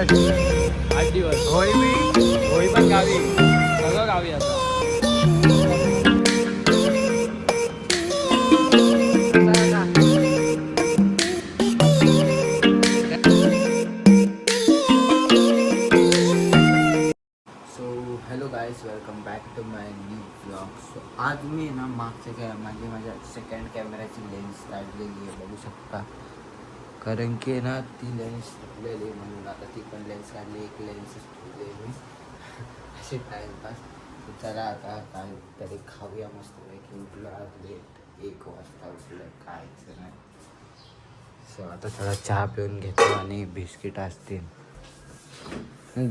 8 दिवस होळी पण गावी, सगळं गावी आता. So hello guys, welcome back to my new blog. So आज मी ना माझ्या सेकंड कॅमेऱ्याची लेन्स काढलेली आहे, बघू शकता. कारण की ना ती लेन्स तुटलेली म्हणून आता ती पण लेन्स काढली. एक लेन्स ठेवली मी असे टाईमपास. चला आता काय तरी खाऊया मस्त पैकी. उठलं आज लेट, 1 वाजता उठलं, कायचं नाही. सो आता थोडा चहा पिऊन घेतो आणि बिस्किट असतील,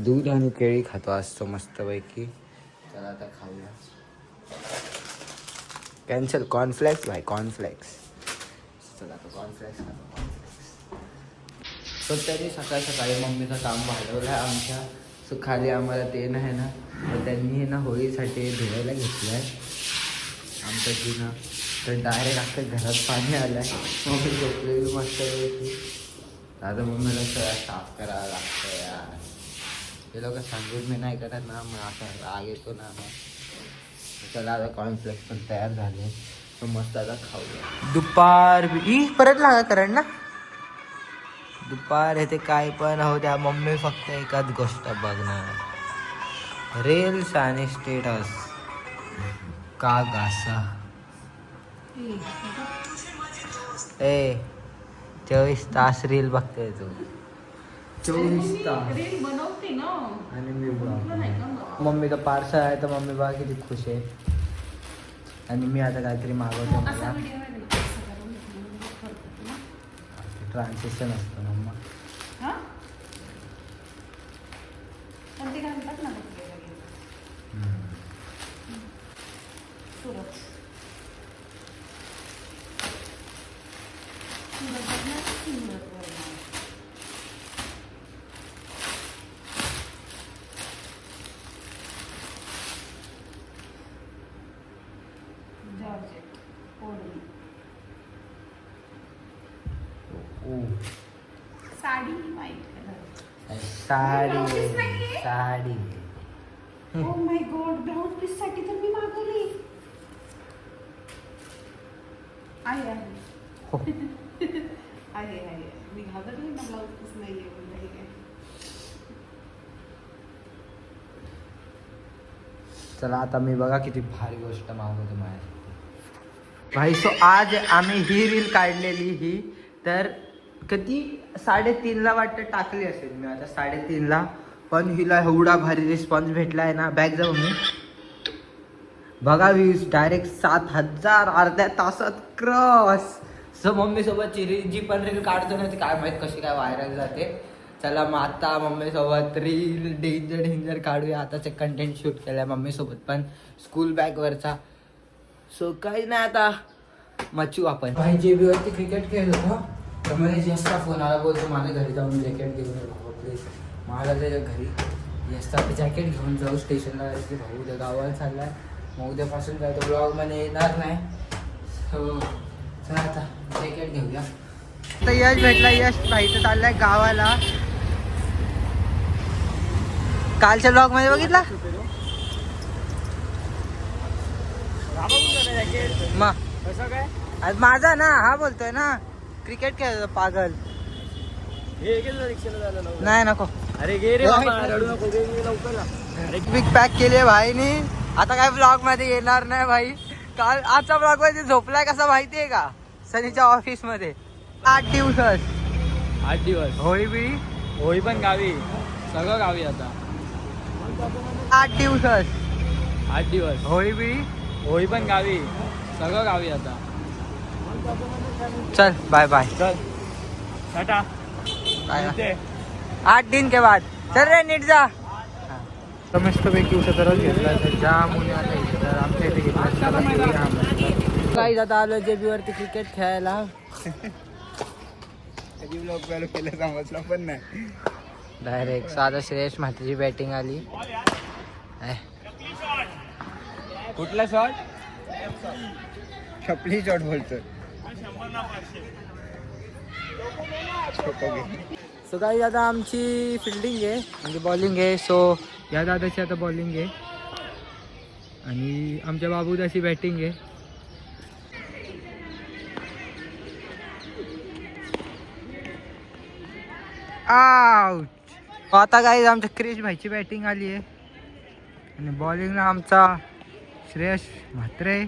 दूध आणि केळी खातो असतो मस्तपैकी. चला आता खाऊया. कॅन्सल कॉर्नफ्लेक्स भाई, कॉर्नफ्लेक्स. चला आता कॉर्नफ्लेक्स खातो. सो तरी सकाळी सकाळी मम्मीचं काम वाढवलं आहे आमच्या. सो खाली आम्हाला ते नाही ना, तर त्यांनी ना होळीसाठी धुवायला घेतलं आहे आमच्या तिनं. तर डायरेक्ट अख्ख्या घरात पाणी आलं आहे. मम्मी झोपलेली मस्तपैकी. आता मम्मीला सगळं साफ करावं लागतं यार. ते लोक सांगून मी नाही करत ना, मग असा राग येतो ना. मग चला आता कॉर्नफ्लेक्स पण तयार झाले, तर मस्त आता खाऊया. दुपार परत लागा करण ना. दुपार येते काय पण हो द्या, मम्मी फक्त एकाच गोष्ट बघणार, रील्स आणि स्टेटस. का घासा ए 24 तास रील बघते तू. 24 तास बनवते ना. आणि मी मम्मी का पार्सल आहे तर मम्मी बघा किती खुश आहे. आणि मी आता काहीतरी मागवतो मला. ट्रान्झॅक्शन असतं मम्मा. Sari white colour. Sari sari. Oh my God, blouse piece साठी तर मी मागवली आहे. हो. आहे मी घाबरली ना, ब्लाउज पीस नाहीये म्हणलं. हे काय, चला आता मी बघा किती भारी गोष्ट मागवतो माझ्या भाई. सो आज आम्ही ही रील काढलेली ही तर कधी 3:30ला वाटतं टाकली असेल मी. आता 3:30ला पण हिला एवढा भारी रिस्पॉन्स भेटला आहे ना. बॅक जाऊ मी बघा, व्ह्यूज डायरेक्ट 7,000 अर्ध्या तासात क्रॉस. सो मम्मीसोबतची रील जी पण रील काढतो ना ती काय माहीत कशी काय व्हायरल जाते. चला मग आता मम्मीसोबत रील डेंजर काढूया. आताचे कंटेंट शूट केलं मम्मीसोबत पण स्कूल बॅगवरचा. सो काही नाही, आता मचू आपण. भाई JB वरती क्रिकेट खेळत होतो तर मला जास्त फोन आला, बोलतो माझ्या घरी जाऊन जॅकेट घेऊन भाऊ प्लीज. मला त्याच्या घरी जास्त आता जॅकेट घेऊन जाऊ स्टेशनला. की भाऊ उद्या गावाला चाललाय, मग उद्यापासून काय तो ब्लॉगमध्ये येणार नाही. सो चला आता जॅकेट घेऊया. आता यश भेटला. यश भाई तर चाललाय गावाला. कालच्या ब्लॉग मध्ये बघितला मग आज माझा ना, हा बोलतोय ना क्रिकेट खेळतो पागल. नाही नको. अरे गे रे बाबा, रडू नको, लवकर. बिग पॅक केली भाईनी. आता काय ब्लॉग मध्ये येणार नाही भाई. काल आजचा ब्लॉग मध्ये झोपलाय कसा माहितीये का, सनीच्या ऑफिस मध्ये. 8 दिवस होळी पण गावी, सगळं गावी आता. 8 दिवस होळी पण गावी, सगळं गावी आता. चल बाय बाय. चल टाटा. 8 दिन के बाद. चल रे नीट जा. मस्तपैकी उतरच घेतला जाम उन्हे आता इथे. तर आमच्या इथे घेतला काही आता आलो JB वरती क्रिकेट खेळायला. कधी ब्लॉग चालू केलं समजलं पण नाही. डायरेक्ट साधा श्रेयस मातेची बॅटिंग आली. कुठला शॉट? छपली शॉट बोलतोय. सो काही आता आमची फिल्डिंग आहे म्हणजे बॉलिंग आहे. सो या दादाची आता बॉलिंग आहे आणि आमच्या बाबूदाची बॅटिंग आहे. आउट. आता काही आमच्या क्रिश भाईची बॅटिंग आली आहे आणि बॉलिंगला आमचा श्रेयस म्हात्रे.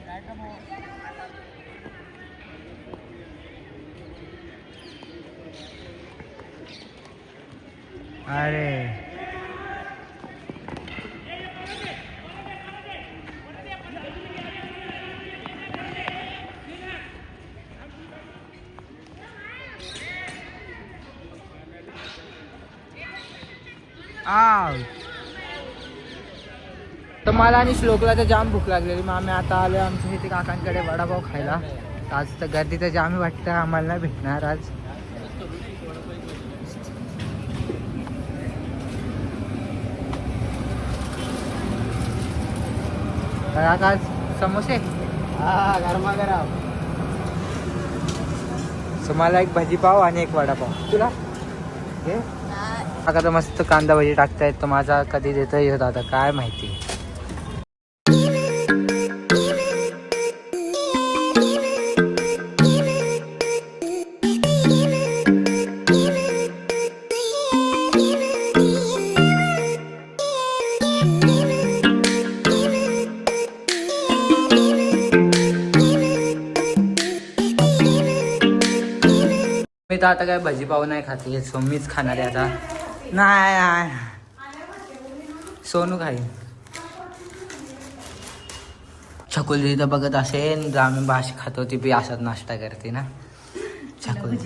अरे आउट. तर मला आणि श्लोकला तर जाम भूक लागलेली, मग आम्ही आता आलो आमच्या इथे काकांकडे वडापाव खायला. आज तर गर्दी तर जाम वाटतं, आम्हाला नाही भेटणार आज. आज समोसे गरमागरम. सो मला एक भाजीपाव आणि एक वडापाव. तुला घे. आता तर मस्त कांदा भजी टाकतायत, तर माझा कधी देता येत आता काय माहिती. मी तर आता काय भाजीपाव नाही खाते, सो मीच खाणार आहे आता. नाही सोनू खाईन. छकुली तर बघत असेल ग्रामीण भाषा खातो, ती बी असाच नाश्ता करते ना छकुली.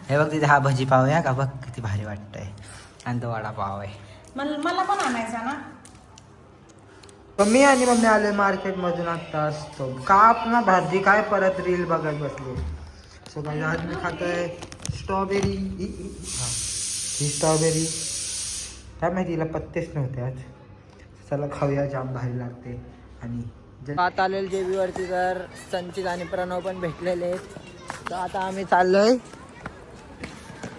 हे बघ तिथे हा भाजीपाव आहे का, बघ किती भारी वाटतंय. आणि तो वडापाव आहे. मला पण आणायचा ना. मी आणि मम्मी आले मार्केट मधून आता असतो का आपला भाजी काय परत रील बघत बसलो. सो काही आज मी खातोय स्ट्रॉबेरी. ही स्ट्रॉबेरी काय माहिती, तिला पत्तेच नव्हते आज. चला खाऊया, जाम भारी लागते. आणि आता आलेलं जेबीवरती तर संचित आणि प्रणव पण भेटलेले आहेत. तर आता आम्ही चाललोय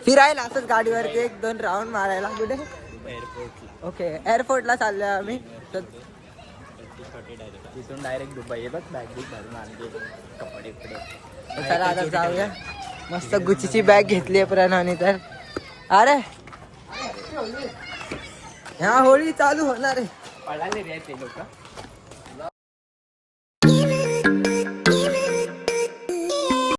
फिरायला असंच गाडीवरती 1-2 राऊंड मारायला. कुठे? एअरपोर्टला. ओके एअरपोर्टला चाललोय आम्ही. तर तिथून डायरेक्ट दुबई. बघ बॅग भरून आणले कपडे बिपडे. चला आता जाऊया. मस्त गुचीची बॅग घेतली आहे प्रणवने तर. अरे ह्या होळी चालू होणार आहे. पळाले रे ते लोक.